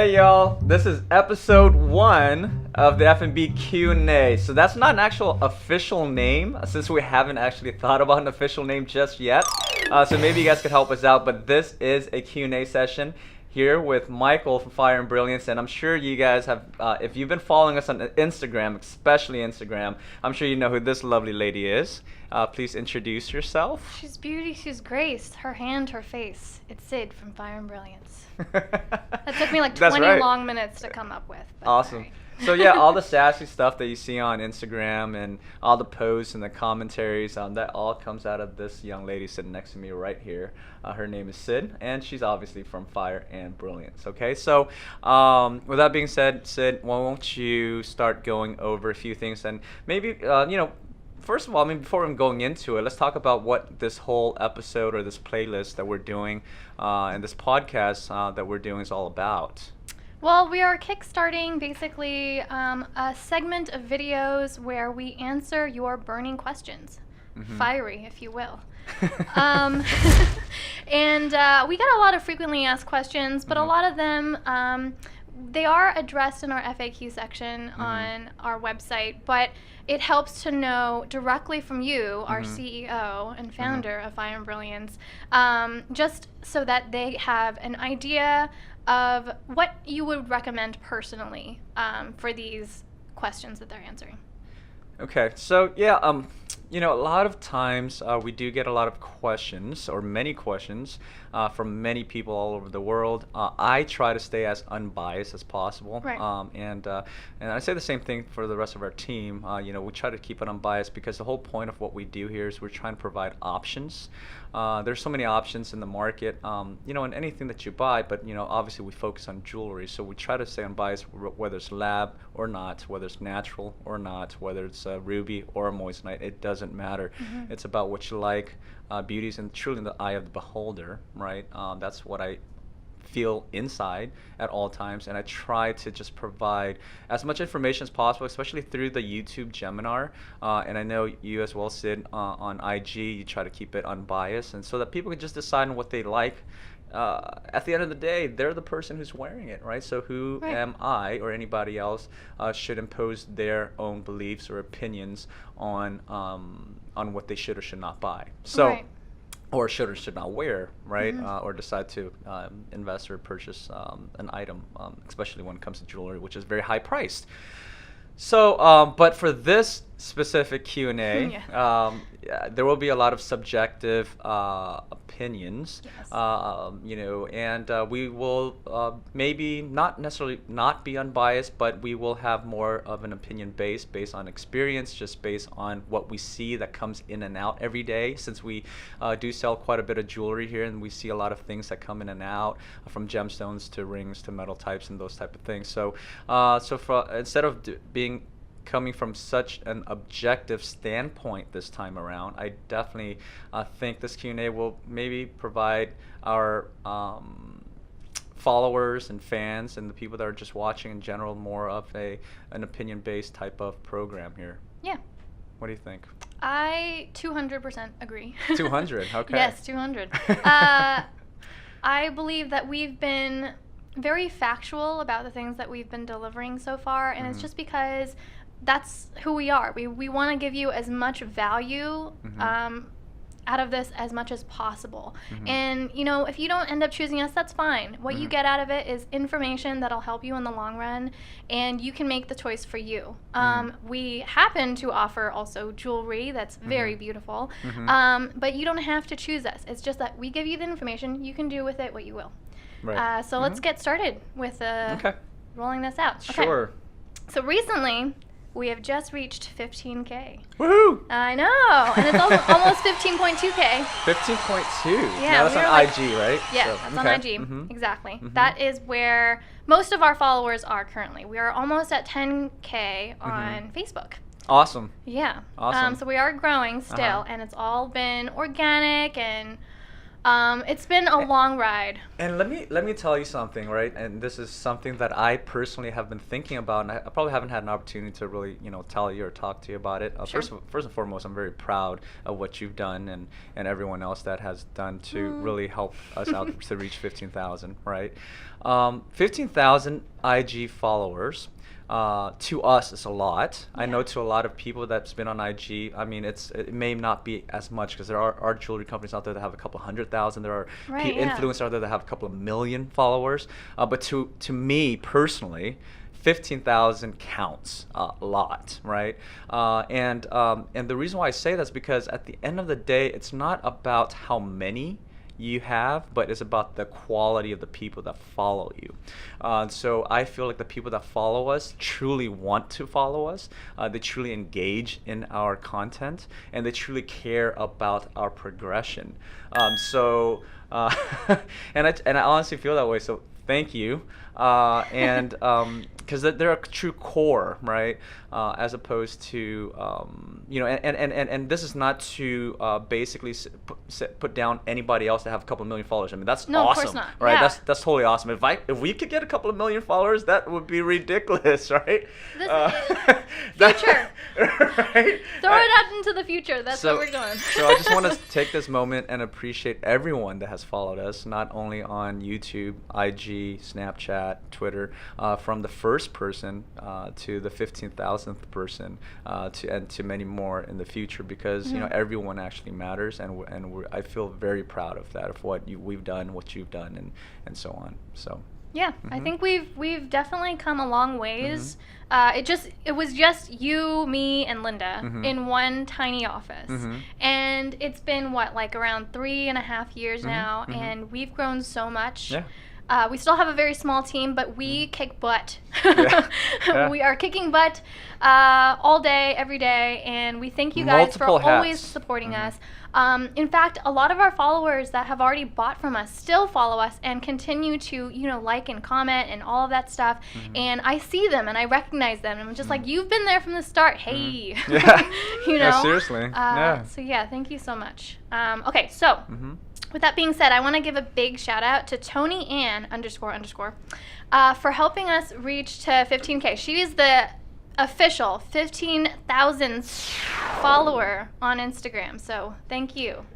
Hey y'all, this is episode 1 of the F&B Q&A. So that's not an actual official name since we haven't actually thought about an official name just yet. So maybe you guys could help us out, but this is a Q&A session here with Michael from Fire and Brilliance, and I'm sure you guys have, if you've been following us on Instagram, especially Instagram, I'm sure you know who this lovely lady is. Please introduce yourself. She's beauty, she's grace, her hand, her face. It's Sid from Fire and Brilliance. That took me like 20 long minutes to come up with. Awesome. Right. So yeah, all the sassy stuff that you see on Instagram and all the posts and the commentaries, that all comes out of this young lady sitting next to me right here. Her name is Sid, and she's obviously from Fire and Brilliance. Okay, so with that being said, Sid, why won't you start going over a few things, and maybe first of all, before I'm going into it, let's talk about what this whole episode or this playlist that we're doing and this podcast that we're doing is all about. Well, we are kickstarting basically a segment of videos where we answer your burning questions. Mm-hmm. Fiery, if you will. And we get a lot of frequently asked questions, but a lot of them, they are addressed in our FAQ section on our website, but it helps to know directly from you, our CEO and founder of Fire and Brilliance, just so that they have an idea of what you would recommend personally for these questions that they're answering. Okay, so yeah, a lot of times we do get a lot of questions, or many questions, from many people all over the world. I try to stay as unbiased as possible, right. And I say the same thing for the rest of our team. We try to keep it unbiased because the whole point of what we do here is we're trying to provide options. There's so many options in the market, in anything that you buy, but obviously we focus on jewelry, so we try to stay unbiased, whether it's lab or not, whether it's natural or not, whether it's ruby or a moissanite. It doesn't matter. It's about what you like. Beauty is truly in the eye of the beholder, right? That's what I feel inside at all times, and I try to just provide as much information as possible, especially through the YouTube Geminar, and I know you as well, Sid, on IG, you try to keep it unbiased, and so that people can just decide on what they like. At the end of the day, they're the person who's wearing it, right? So who am I or anybody else should impose their own beliefs or opinions on what they should or should not buy. So, or should or should not wear, right? Or decide to invest or purchase an item, especially when it comes to jewelry, which is very high priced. So, but for this specific Q&A, there will be a lot of subjective opinions, and we will maybe not necessarily not be unbiased, but we will have more of an opinion based on experience, just based on what we see that comes in and out every day, since we do sell quite a bit of jewelry here, and we see a lot of things that come in and out, from gemstones to rings to metal types and those type of things. So, instead of coming from such an objective standpoint this time around, I definitely think this Q&A will maybe provide our followers and fans and the people that are just watching in general more of an opinion-based type of program here. Yeah. What do you think? I 200% agree. 200, okay. Yes, 200. I believe that we've been very factual about the things that we've been delivering so far, and it's just because that's who we are. We want to give you as much value out of this as much as possible. And, if you don't end up choosing us, that's fine. What you get out of it is information that'll help you in the long run, and you can make the choice for you. We happen to offer also jewelry that's very beautiful, but you don't have to choose us. It's just that we give you the information. You can do with it what you will. Right. So let's get started with rolling this out. Sure. Okay. So recently, we have just reached 15K. Woohoo! I know, and it's almost 15.2K. 15.2? Yeah, now that's on IG, right? Yeah, that's on IG, exactly. That is where most of our followers are currently. We are almost at 10K on Facebook. Awesome. Yeah. Awesome. So we are growing still, and it's all been organic and It's been a long ride. And let me tell you something, right? And this is something that I personally have been thinking about, and I probably haven't had an opportunity to really, tell you or talk to you about it. Sure. First and foremost, I'm very proud of what you've done, and everyone else that has done to really help us out to reach 15,000, right? 15,000 IG followers. To us, it's a lot. I know to a lot of people that's been on IG, I mean, it may not be as much because there are jewelry companies out there that have a couple 100,000. There are influencers out there that have a couple of million followers. But to me personally, 15,000 counts a lot, right? And the reason why I say that's because at the end of the day, it's not about how many you have, but it's about the quality of the people that follow you. So I feel like the people that follow us truly want to follow us. They truly engage in our content, and they truly care about our progression. And I honestly feel that way. So thank you. And because they're a true core, right? As opposed to and this is not to basically put down anybody else that have a couple of million followers. I mean, that's No, of awesome, course not. right? Yeah. That's totally awesome. If we could get a couple of million followers, that would be ridiculous, right? This Future, right? Throw it out into the future. That's what we're doing. So I just want to take this moment and appreciate everyone that has followed us, not only on YouTube, IG, Snapchat, Twitter, from the first person to the 15,000th person, and to many more in the future, because everyone actually matters, and I feel very proud of that, of what we've done, what you've done, and so on. So. Yeah, I think we've definitely come a long ways. It was just you, me, and Linda in one tiny office, and it's been around 3.5 years now, and we've grown so much. Yeah. We still have a very small team, but we kick butt. Yeah. We are kicking butt all day, every day, and we thank you guys Multiple for always hats. supporting us. In fact, a lot of our followers that have already bought from us still follow us and continue to, like and comment and all of that stuff. And I see them and I recognize them, and I'm just like, you've been there from the start. Hey, Yeah. Yeah, seriously. So yeah, thank you so much. Okay, so. With that being said, I want to give a big shout out to Tony Ann _ for helping us reach to 15K. She is the official 15,000th follower on Instagram. So thank you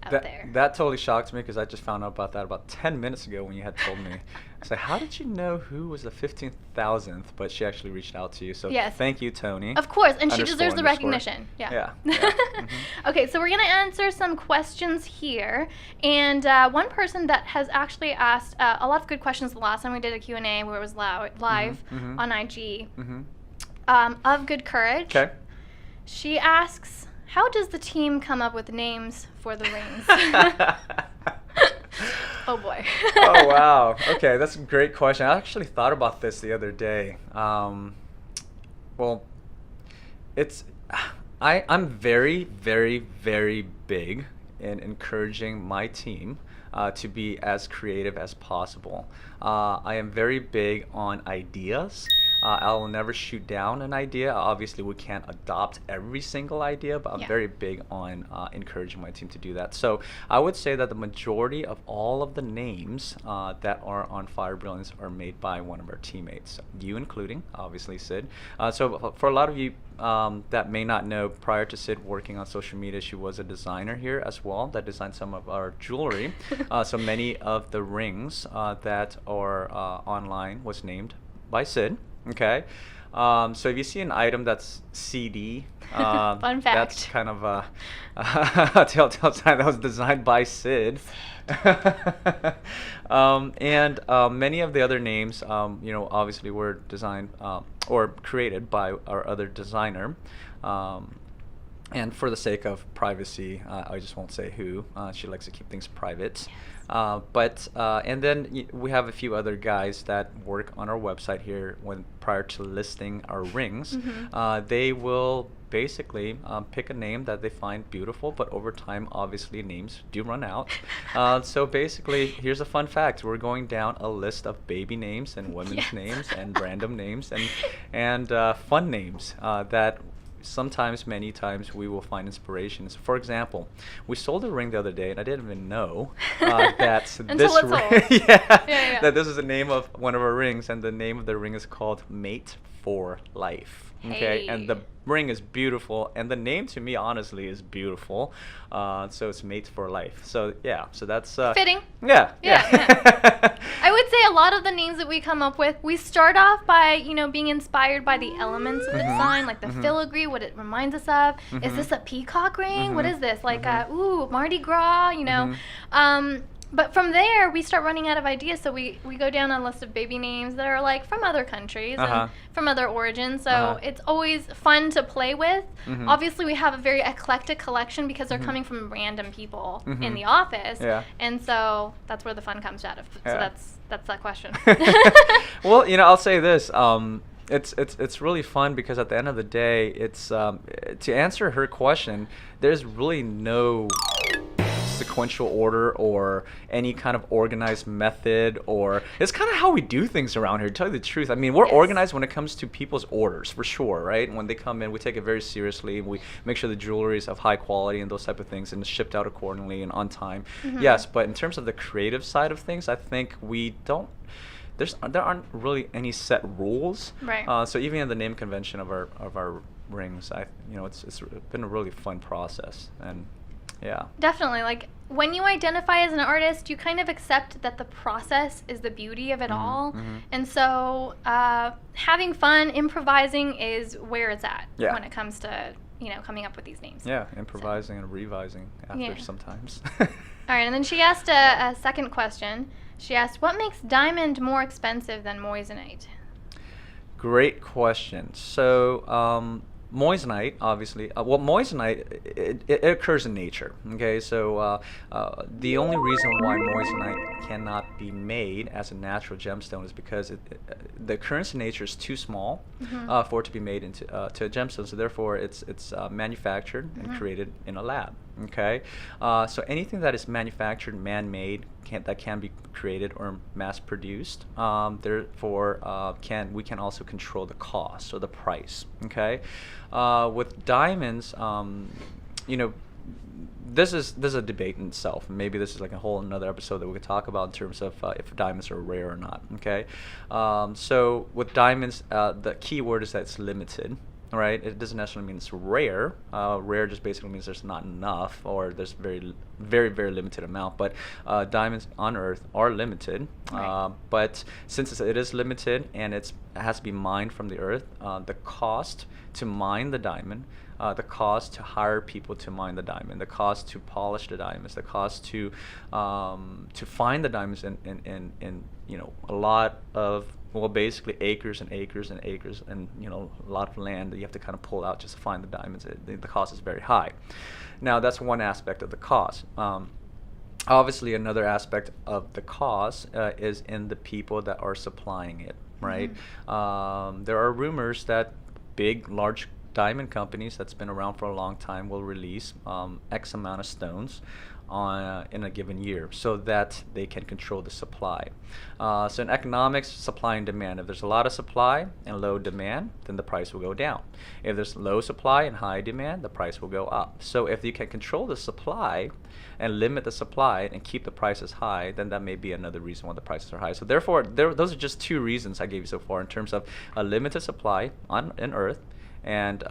out there. That totally shocked me, because I just found out about that about 10 minutes ago when you had told me. So how did you know who was the 15,000th? But she actually reached out to you. So thank you, Tony. Of course, and she deserves the recognition. Yeah. Okay, so we're going to answer some questions here. And one person that has actually asked a lot of good questions the last time we did a Q&A where it was live on IG, of Good Courage. Okay. She asks, how does the team come up with names for the rings? Oh boy. Oh wow. Okay, that's a great question. I actually thought about this the other day. Well, I'm very, very, very big in encouraging my team to be as creative as possible. I am very big on ideas. I'll never shoot down an idea. Obviously, we can't adopt every single idea, but I'm very big on encouraging my team to do that. So I would say that the majority of all of the names that are on Fire Brilliance are made by one of our teammates, you including, obviously, Sid. So for a lot of you that may not know, prior to Sid working on social media, she was a designer here as well that designed some of our jewelry. So many of the rings that are online was named by Sid. Okay, so if you see an item that's CD, fun fact, that's kind of a telltale sign that was designed by Sid. And many of the other names, obviously were designed or created by our other designer. And for the sake of privacy, I just won't say who. She likes to keep things private. And then we have a few other guys that work on our website here. Prior to listing our rings, they will basically pick a name that they find beautiful, but over time, obviously, names do run out. So basically, here's a fun fact: we're going down a list of baby names and women's names and random names and fun names that sometimes, many times, we will find inspirations. For example, we sold a ring the other day, and I didn't even know that Until this it's ring, sold. Yeah. that this is the name of one of our rings, and the name of the ring is called Mate for Life. Okay, and the Hey. ring is beautiful, and the name to me, honestly, is beautiful. So it's Mate for Life. So yeah, so that's Fitting. Yeah, Yeah. I would say a lot of the names that we come up with, we start off by, being inspired by the elements of the design, like the filigree, what it reminds us of. Is this a peacock ring? What is this? Like, Mardi Gras, But from there, we start running out of ideas, so we go down a list of baby names that are like from other countries and from other origins. So it's always fun to play with. Obviously, we have a very eclectic collection because they're coming from random people in the office, and so that's where the fun comes out of. So that's that question. Well, I'll say this. It's really fun because at the end of the day, it's to answer her question. There's really no sequential order or any kind of organized method, or it's kind of how we do things around here, to tell you the truth. I mean, we're organized when it comes to people's orders, for sure, right? When they come in, we take it very seriously. We make sure the jewelry is of high quality and those type of things, and it's shipped out accordingly and on time. Yes, but in terms of the creative side of things, I think we don't there aren't really any set rules. Right. So even in the name convention of our rings, it's been a really fun process. And yeah. Definitely. Like, when you identify as an artist, you kind of accept that the process is the beauty of it all. And so having fun, improvising is where it's at when it comes to, coming up with these names. Yeah, improvising and revising after sometimes. All right, and then she asked a second question. She asked, what makes diamond more expensive than moissanite? Great question. So, Moissanite, obviously. Moissanite, it occurs in nature. Okay, so the only reason why moissanite cannot be made as a natural gemstone is because the occurrence in nature is too small for it to be made into to a gemstone. So therefore, it's manufactured and created in a lab. Okay, so anything that is manufactured, man-made, that can be created or mass-produced, therefore we can also control the cost or the price. Okay, with diamonds, this is a debate in itself. Maybe this is like a whole another episode that we could talk about in terms of if diamonds are rare or not. Okay, so with diamonds, the key word is that it's limited. Right, it doesn't necessarily mean it's rare. Rare just basically means there's not enough, or there's very, very, very limited amount. But diamonds on Earth are limited. Right. But since it is limited and it has to be mined from the Earth, the cost to mine the diamond, the cost to hire people to mine the diamond, the cost to polish the diamonds, the cost to find the diamonds in a lot of, well, basically acres and acres and acres, and a lot of land that you have to kind of pull out just to find the diamonds. The cost is very high. Now that's one aspect of the cost. Obviously, another aspect of the cost is in the people that are supplying it. Right. There are rumors that large diamond companies that's been around for a long time will release X amount of stones in a given year, so that they can control the supply. So in economics, supply and demand. If there's a lot of supply and low demand, then the price will go down. If there's low supply and high demand, the price will go up. So if you can control the supply and limit the supply and keep the prices high, then that may be another reason why the prices are high. So therefore, those are just two reasons I gave you so far in terms of a limited supply in Earth, and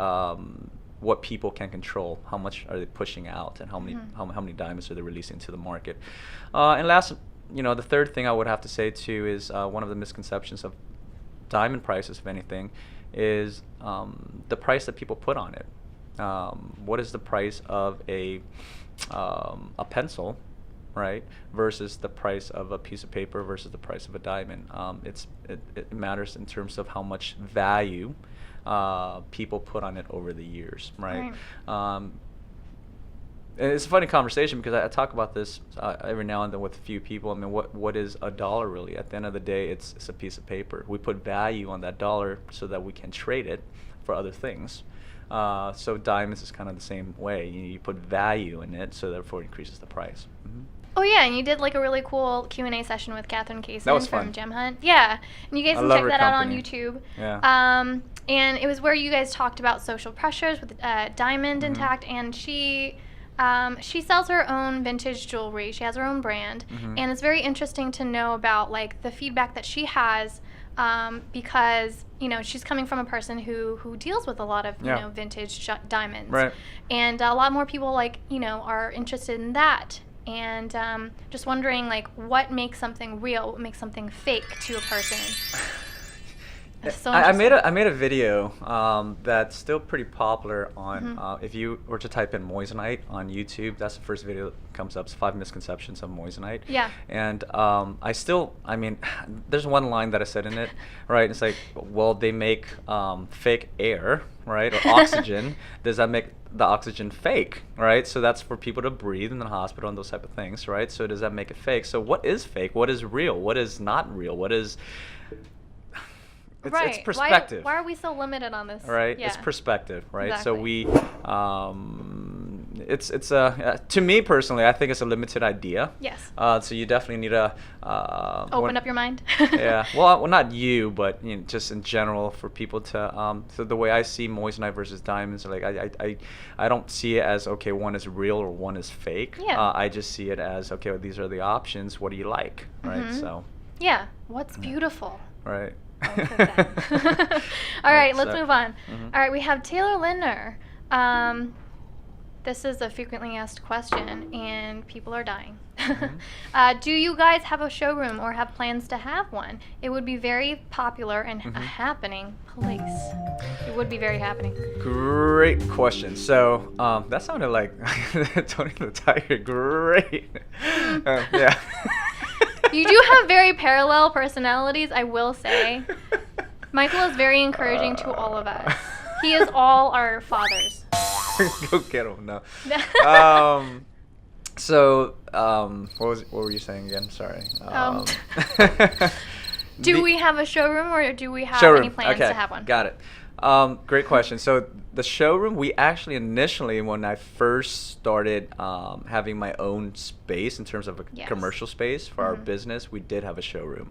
what people can control, how much are they pushing out, and how many diamonds are they releasing to the market. And last, the third thing I would have to say too is one of the misconceptions of diamond prices, if anything, is the price that people put on it. What is the price of a pencil, right, versus the price of a piece of paper versus the price of a diamond? It matters in terms of how much value people put on it over the years, right? And it's a funny conversation because I talk about this every now and then with a few people. I mean, what is a dollar really? At the end of the day, it's a piece of paper. We put value on that dollar so that we can trade it for other things. So diamonds is kind of the same way. You put value in it, so therefore it increases the price. Oh yeah, and you did like a really cool Q&A session with Catherine Kaysen That was from fun. Gem Hunt. Yeah, and you guys can check that out on YouTube. Yeah. And it was where you guys talked about social pressures with Diamond Mm-hmm. Intact, and she sells her own vintage jewelry. She has her own brand, Mm-hmm. and it's very interesting to know about like the feedback that she has, because she's coming from a person who deals with a lot of Yeah. vintage diamonds, Right. and a lot more people are interested in that. And just wondering, like, what makes something real, what makes something fake to a person. That's so I made interesting. I made a video that's still pretty popular on Mhm. if you were to type in Moissanite on YouTube, that's the first video that comes up. It's 5 misconceptions of Moissanite. Yeah. And I mean, there's one line that I said in it, right? It's like, well, they make fake air, right, or oxygen. Does that make the oxygen fake, right? So that's for people to breathe in the hospital and those type of things, right? So does that make it fake? So what is fake? What is real? What is not real? What is Right. It's perspective. Why are we so limited on this? Right? Yeah. It's perspective, right? So Exactly. it's a to me personally, I think it's a limited idea. Yes. So you definitely need to Open up your mind. yeah. Well, not you, but just in general for people to. So the way I see moissanite versus diamonds, like I don't see it as okay, one is real or one is fake. Yeah. I just see it as okay, well, these are the options. What do you like, right? Mhm. So. Yeah. What's beautiful? Right. All right, let's move on. Mhm. All right, we have Taylor Lindner. This is a frequently asked question, and people are dying. Do you guys have a showroom or have plans to have one? It would be very popular and a happening place. It would be very happening. Great question. So that sounded like Tony the Tiger. Great. Yeah. You do have very parallel personalities, I will say. Michael is very encouraging to all of us. He is all our fathers. Go get him. No. What were you saying again? Sorry. Do we have a showroom or do we have Showroom. any plans Okay, to have one? got it. Great question. So the showroom, we actually initially, when I first started having my own space in terms of a Yes. commercial space for our business, we did have a showroom.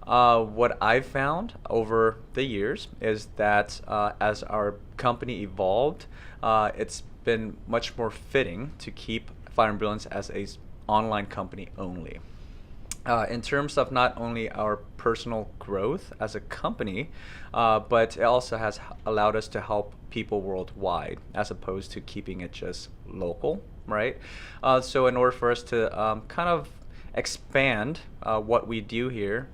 What I've found over the years is that as our company evolved, it's been much more fitting to keep Fire and Brilliance as a online company only. In terms of not only our personal growth as a company, but it also has allowed us to help people worldwide as opposed to keeping it just local, right? So in order for us to kind of expand what we do here,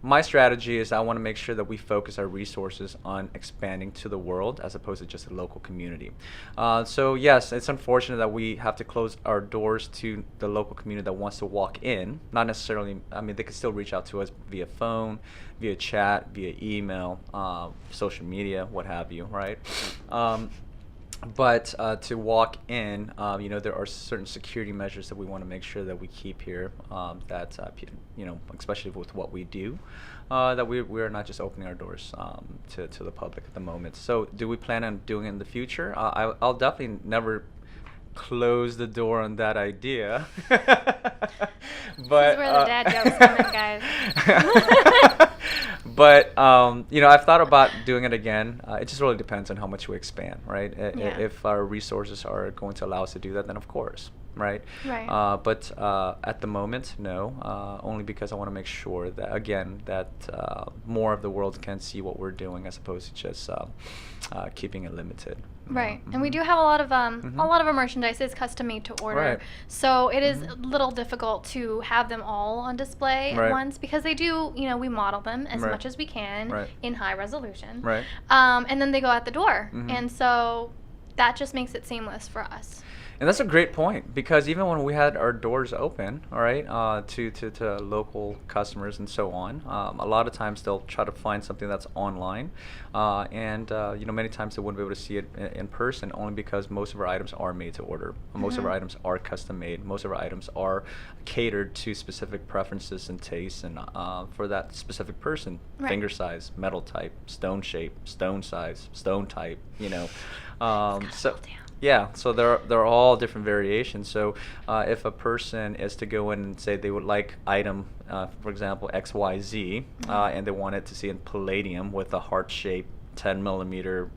my strategy is I want to make sure that we focus our resources on expanding to the world as opposed to just a local community. So yes, it's unfortunate that we have to close our doors to the local community that wants to walk in. Not necessarily, I mean, they can still reach out to us via phone, via chat, via email, social media, what have you, right? But to walk in, there are certain security measures that we want to make sure that we keep here. Especially with what we do, that we are not just opening our doors to the public at the moment. So, do we plan on doing it in the future? I'll definitely never close the door on that idea. But This is where the dad jokes come in, guys. But I've thought about doing it again. It just really depends on how much we expand, right? Yeah. If our resources are going to allow us to do that, then of course, right? Right. But at the moment, no. Only because I want to make sure that that more of the world can see what we're doing as opposed to just keeping it limited. Right, and we do have a lot of our merchandise is custom made to order, Right. so it is a little difficult to have them all on display at Right. once because they do, we model them as Right. much as we can Right. in high resolution, Right. and then they go out the door, Mhm. and so that just makes it seamless for us. And that's a great point because even when we had our doors open, all right, to local customers and so on, a lot of times they'll try to find something that's online, and many times they wouldn't be able to see it in person only because most of our items are made to order. Most of our items are custom made. Most of our items are catered to specific preferences and tastes, and for that specific person, Right. finger size, metal type, stone shape, stone size, stone type, so. down. Yeah, so there are all different variations. So if a person is to go in and say they would like item, for example, XYZ, and they want it to see in palladium with a heart-shaped 10 millimeter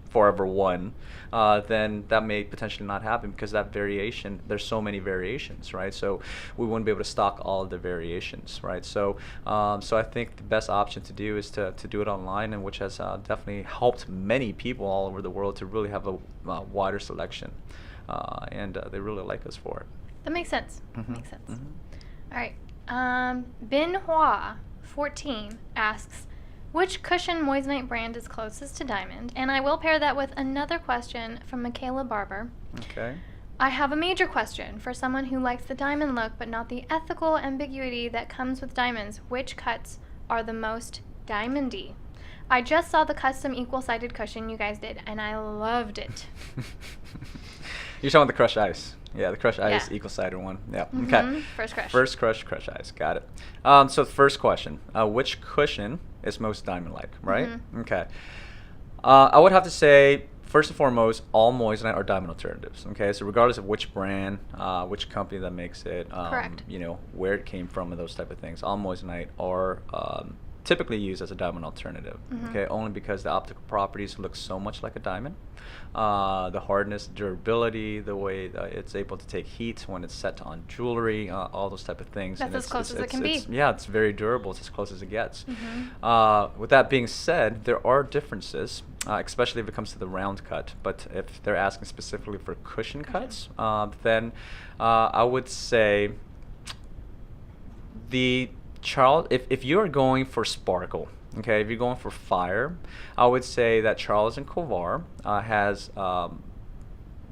Forever One, then that may potentially not happen because that variation, there's so many variations, right? So we wouldn't be able to stock all of the variations, right? So so I think the best option to do is to do it online, and which has definitely helped many people all over the world to really have a wider selection, and they really like us for it. That makes sense. Mm-hmm. Makes sense. Mm-hmm. All right. Bin Hua 14 asks, which cushion Moissanite brand is closest to diamond? And I will pair that with another question from Michaela Barber. Okay. I have a major question for someone who likes the diamond look but not the ethical ambiguity that comes with diamonds. Which cuts are the most diamondy? I just saw the custom equal-sided cushion you guys did, and I loved it. You're talking about the crushed ice. Yeah, the crushed ice Yeah. equal-sided one. Yeah. Mm-hmm. Okay. First crush. First crushed ice. Got it. So the first question: which cushion is most diamond-like? Right. Mm-hmm. Okay. I would have to say, first and foremost, all Moissanite are diamond alternatives. Okay. So regardless of which brand, which company that makes it, Correct. you know, where it came from, and those type of things, all Moissanite are typically used as a diamond alternative. Mm-hmm. Okay. Only because the optical properties look so much like a diamond. The hardness, durability, the way it's able to take heat when it's set on jewelry, all those type of things. That's And as close as it can be. Yeah, it's very durable. It's as close as it gets. Mm-hmm. With that being said, there are differences, especially if it comes to the round cut. But if they're asking specifically for cushion cuts, then I would say the Charles. If you are going for sparkle. Okay, if you're going for fire, I would say that Charles & Kovar has,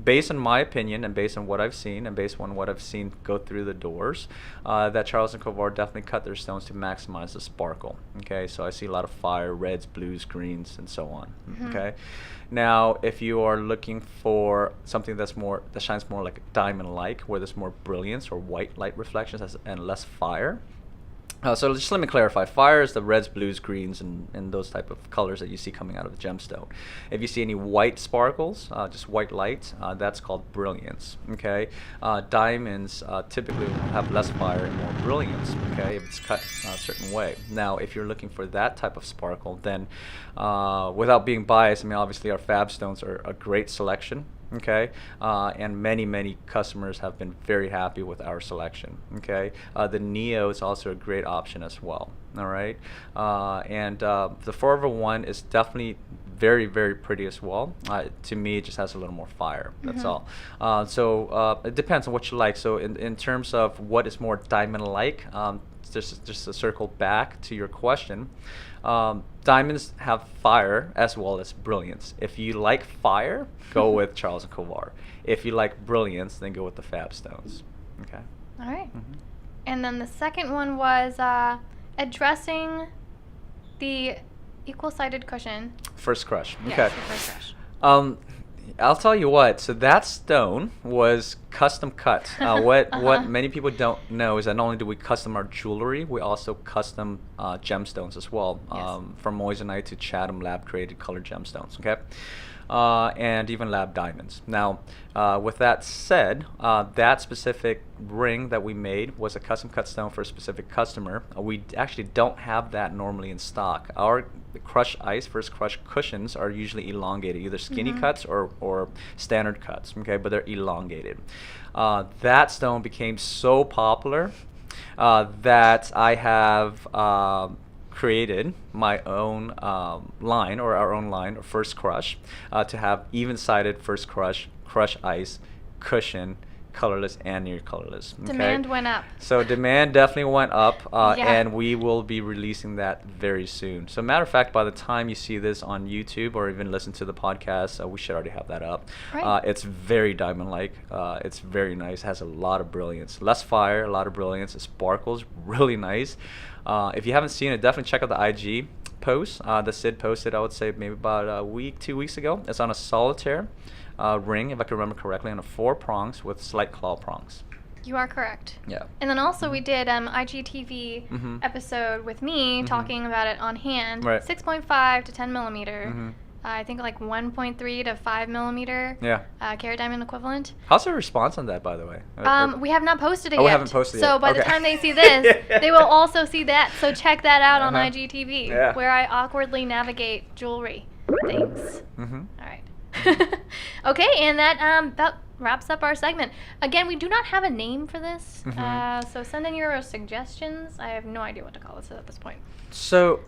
based on my opinion and based on what I've seen and based on what I've seen go through the doors, that Charles & Kovar definitely cut their stones to maximize the sparkle. Okay, so I see a lot of fire, reds, blues, greens, and so on. Mm-hmm. Okay, now if you are looking for something that shines more like a diamond-like, where there's more brilliance or white light reflections and less fire. So just let me clarify. Fire is the reds, blues, greens, and those type of colors that you see coming out of the gemstone. If you see any white sparkles, just white light, that's called brilliance. Okay. Diamonds typically will have less fire and more brilliance. Okay, if it's cut a certain way. Now, if you're looking for that type of sparkle, then without being biased, I mean obviously our fab stones are a great selection. Okay, and many customers have been very happy with our selection. Okay, the Neo is also a great option as well. All right, and the Forever One is definitely very pretty as well. To me, it just has a little more fire. That's all. So it depends on what you like. So in terms of what is more diamond-like, just to circle back to your question. Diamonds have fire as well as brilliance. If you like fire, go with Charles & Kovar. If you like brilliance, then go with the Fab Stones. Okay. All right. Mm-hmm. And then the second one was addressing the equal-sided cushion. First crush. Yes, Okay. the first crush. I'll tell you what. So that stone was custom cut. What many people don't know is that not only do we custom our jewelry, we also custom gemstones as well. Yes. From Moissanite to Chatham lab created colored gemstones. Okay. And even lab diamonds. Now, with that said, that specific ring that we made was a custom cut stone for a specific customer. We actually don't have that normally in stock. Our crushed ice, first crushed cushions are usually elongated, either skinny cuts or standard cuts, okay, but they're elongated. That stone became so popular that I have created my own line, or our own line, or first crush, to have even-sided first crush ice cushion, colorless and near colorless. Okay? Demand went up. So demand definitely went up, Yeah. and we will be releasing that very soon. So matter of fact, by the time you see this on YouTube or even listen to the podcast, we should already have that up. Right. It's very diamond-like. It's very nice. It has a lot of brilliance. Less fire, a lot of brilliance. It sparkles really nice. If you haven't seen it, definitely check out the IG post that Sid posted, I would say maybe about a week, 2 weeks ago. It's on a solitaire ring, if I can remember correctly, on a 4 prongs with slight claw prongs. You are correct. Yeah. And then also we did IGTV episode with me talking about it on hand. Right. 6.5 to 10 millimeter. I think like 1.3 to 5 millimeter Yeah. carat diamond equivalent. How's the response on that, by the way? We have not posted it Oh, yet. we haven't posted it So yet. by the Okay. time they see this, they will also see that. So check that out on Uh-huh. IGTV, Yeah. where I awkwardly navigate jewelry things. Mm-hmm. All right. Okay, and that wraps up our segment. Again, we do not have a name for this, so send in your suggestions. I have no idea what to call this at this point. So,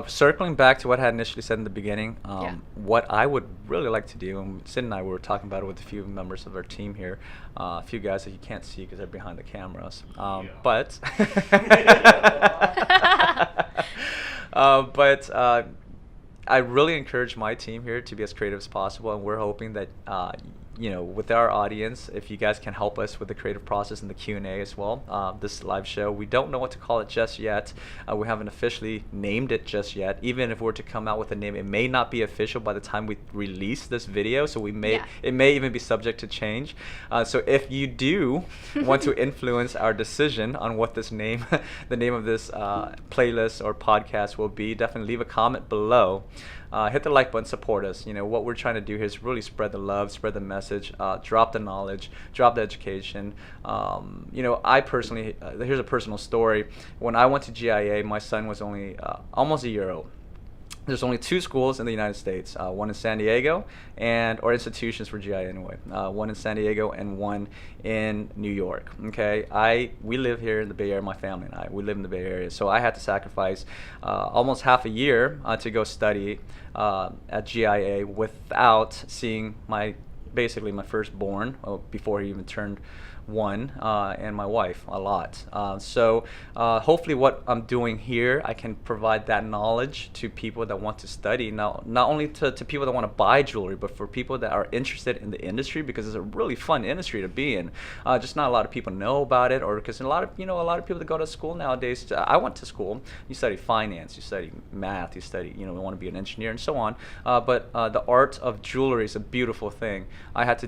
circling back to what I had initially said in the beginning, Yeah. what I would really like to do, and Sid and I were talking about it with a few members of our team here, a few guys that you can't see because they're behind the cameras, but I really encourage my team here to be as creative as possible, and we're hoping that with our audience, if you guys can help us with the creative process and the Q&A as well, this live show, we don't know what to call it just yet. We haven't officially named it just yet. Even if we were to come out with a name, it may not be official by the time we release this video, so it may even be subject to change. So if you do want to influence our decision on what this name, the name of this playlist or podcast will be, definitely leave a comment below. Hit the like button, support us. What we're trying to do here is really spread the love, spread the message, drop the knowledge, drop the education. I personally, here's a personal story. When I went to GIA, my son was only almost a year old. There's only 2 schools in the United States, one in San Diego, or institutions for GIA anyway, one in San Diego and one in New York. Okay, we live here in the Bay Area. My family and we live in the Bay Area, so I had to sacrifice almost half a year to go study at GIA without seeing basically my firstborn before he even turned 1, and my wife a lot. So hopefully what I'm doing here, I can provide that knowledge to people that want to study, not only to people that want to buy jewelry, but for people that are interested in the industry, because it's a really fun industry to be in. Just not a lot of people know about it, or because a lot of people that go to school nowadays, I went to school, you study finance, you study math, you study, you want to be an engineer and so on, but the art of jewelry is a beautiful thing. I had to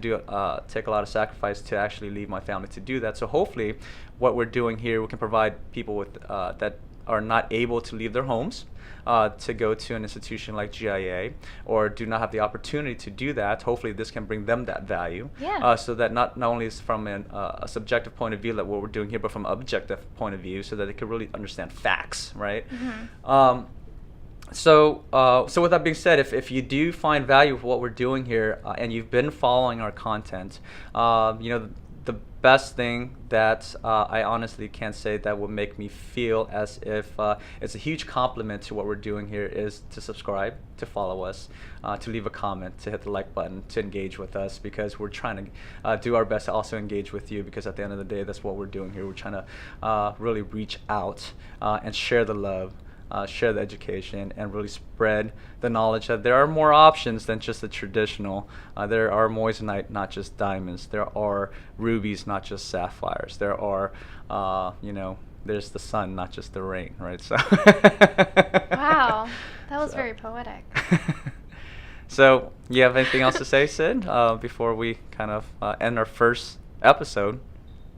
take a lot of sacrifice to actually leave my family to do that. So hopefully what we're doing here, we can provide people with that are not able to leave their homes to go to an institution like GIA, or do not have the opportunity to do that. Hopefully this can bring them that value, so that not only is from a subjective point of view like what we're doing here, but from an objective point of view, so that they can really understand facts, right? So with that being said, if you do find value of what we're doing here, and you've been following our content, the best thing that I honestly can say that would make me feel as if it's a huge compliment to what we're doing here is to subscribe, to follow us, to leave a comment, to hit the like button, to engage with us, because we're trying to do our best to also engage with you, because at the end of the day, that's what we're doing here. We're trying to really reach out and share the love, share the education, and really spread the knowledge that there are more options than just the traditional. There are moissanite, not just diamonds. There are rubies, not just sapphires. There are, there's the sun, not just the rain, right? So. Wow, that was very poetic. So, you have anything else to say, Sid, before we kind of end our first episode?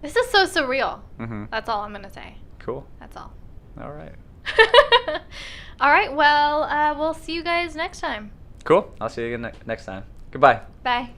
This is so surreal. That's all I'm going to say. Cool. That's all. All right. All right, well, we'll see you guys next time. Cool. I'll see you again next time. Goodbye. Bye.